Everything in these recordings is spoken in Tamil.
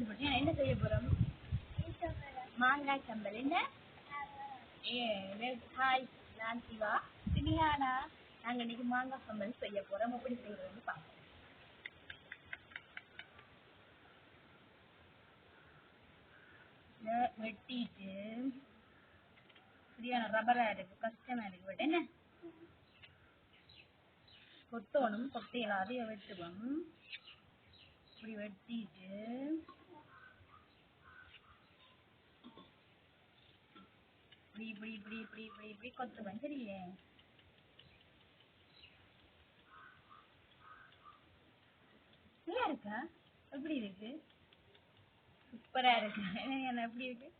ஈடுபட்டு என்ன செய்ய போறோம்? மாங்காய் சம்பல். என்ன? ஹாய், நான் சிவா. சினியானா. நாங்க இன்னைக்கு மாங்காய் சம்பல் செய்ய போறோம். எப்படி செய்யறோம்னு பார்ப்போம். வெட்டிட்டு சரியான ரப்பரா இருக்கு, கஷ்டமா இருக்கு. பட் என்ன கொத்தோணும், கொத்தையில அதைய வெட்டுவோம். இப்படி வெட்டிட்டு இப்படி இப்படி இப்படி இப்படி இப்படி இப்படி கொத்துவேன். சரியே, நல்லா இருக்கா? எப்படி இருக்கு? சூப்பரா இருக்கு. என்ன எப்படி இருக்கு?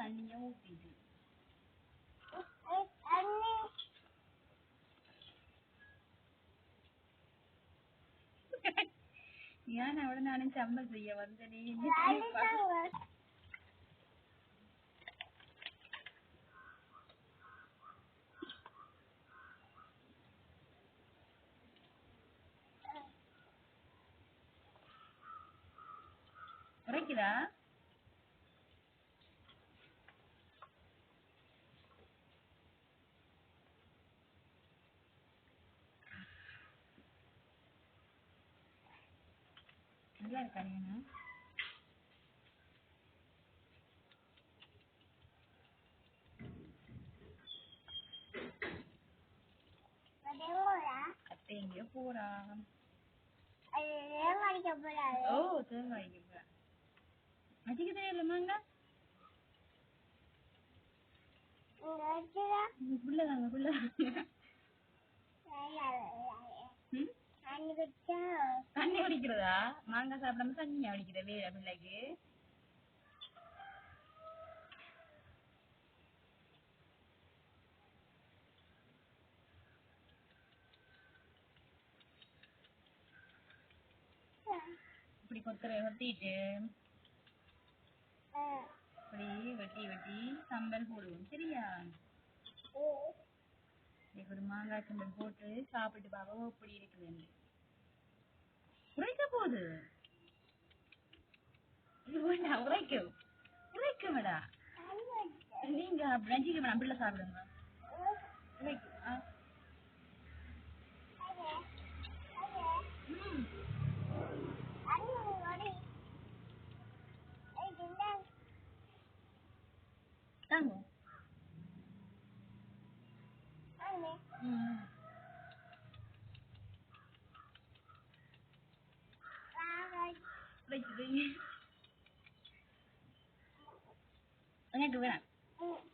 அண்ணியா ஊத்திட்டு ஏன் அவட நானும் சம்பல் செய்ய வந்தனே. உரைக்குதா? நல்லா இருக்கா? அத்தை எங்கேயோ போறா. ஓ, தேங்காய் அடிக்க போறா. அடிக்க தெரியலமாங்க. புள்ளதாங்க புள்ள. தண்ணி குடிக்கிறதா? மாங்காய் சாப்பிடாம தண்ணி அடிக்கிற வேற பிள்ளைக்கு. இப்படி கொத்திட்டு இப்படி வெட்டி வெட்டி சம்பல் போடுவோம். சரியா, ஒரு மாங்காய் சம்பல் போட்டு சாப்பிட்டு பாப்போம் எப்படி இருக்குது. உரைக்க போகுது. உரைக்கும் உரைக்கும்டா. நீங்க ரஞ்சிக்க வேணாம், பிள்ளை சாப்பிடுங்க. உரைக்கும். தாங்க. எனக்கு வேணாம்.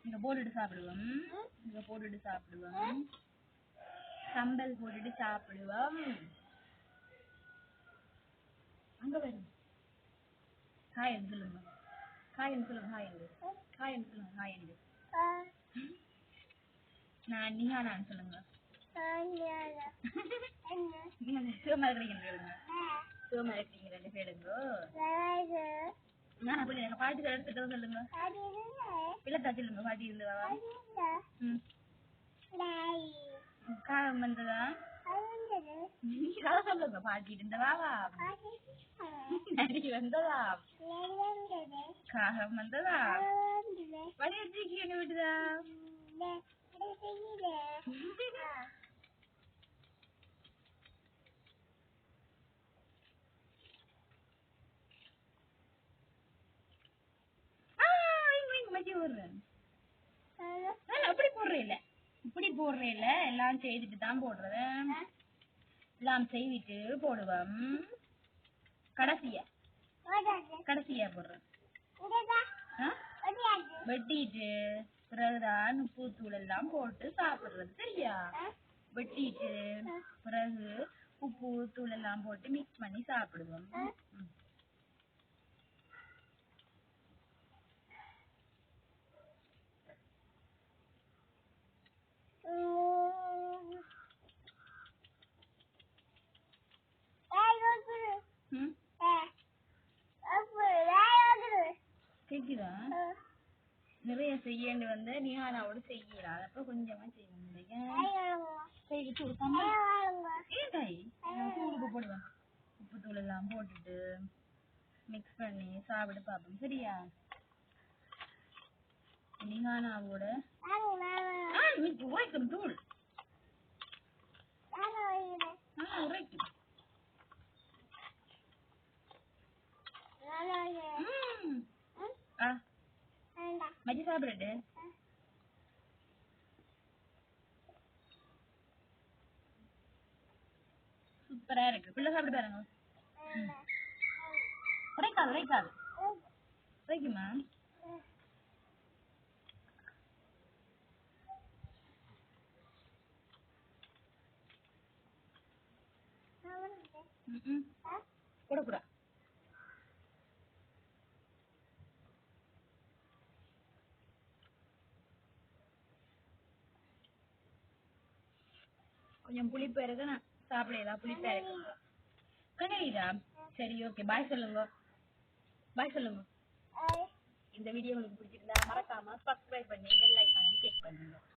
இங்க போட்டுட்டு சாப்பிடுவோம். இங்க போட்டுட்டு சாப்பிடுவோம். சம்பல் போட்டுட்டு சாப்பிடுவோம். அங்க வரும். ஹாய் என்று சொல்லுங்க. ஹாய் என்று சொல்லுங்க. ஹாய் என்று ஹாய் என்று சொல்லுங்க. ஹாய் என்று நான் நிஹானான்னு சொல்லுங்க. நீங்க சிவமா இருக்கிறீங்க. சிவமா இருக்கிறீங்க ரெண்டு பேருங்கோ. நான் அப்படி எனக்கு பாட்டு எடுத்துட்டு சொல்லுங்க. இல்லத்தா சொல்லுங்க. பாட்டி இருந்தவா? காரம் வந்ததா? சொல்லுங்க. பாட்டி இருந்தவாவா? நடி வந்ததா? காரம் வந்ததா? வடிவச்சிக்கு என்ன விட்டுதா? அப்படி போடுறேன். இப்படி போடுறேன். எல்லாம் செய்துட்டு தான் போடுறது. எல்லாம் செய்துட்டு போடுவோம். கடைசியா போடுறேன். வெட்டிட்டு பிறகுதான் உப்பு தூள் எல்லாம் போட்டு சாப்பிடுறது. சரியா, வெட்டிட்டு பிறகு உப்பு தூள் எல்லாம் போட்டு மிக்ஸ் பண்ணி சாப்பிடுவோம். கேக்குதா? நிறைய செய்யண்டு வந்து நிஹானாவோட செய்யலாம். அப்ப கொஞ்சமா செய்ய முடியும். கைக்கு சூடு ஏன் கை தூள் உப்பு போடுவேன் உப்பு தூள் எல்லாம் போட்டுட்டு மிக்ஸ் பண்ணி சாப்பிட்டு பார்ப்போம் சரியா நீங்கானாவோட உரைக்கும் தூள் உரைக்கும் மச்சி சாப்பிடுட்டு சூப்பரா இருக்கு பிள்ளை சாப்பிட்டு பாருங்க உரைக்காது உரைக்காது உரைக்குமா கூட கூட கொஞ்சம் புளிப்பா இருக்கு நான் சாப்பிடலாம் புளிப்பா இருக்கு கண்ணீரா சரி ஓகே பாய் சொல்லுங்க பாய் சொல்லுங்க இந்த வீடியோ உங்களுக்கு பிடிச்சிருந்தா மறக்காம சப்ஸ்கிரைப் பண்ணி பெல் ஐகானையும் கிளிக் பண்ணுங்க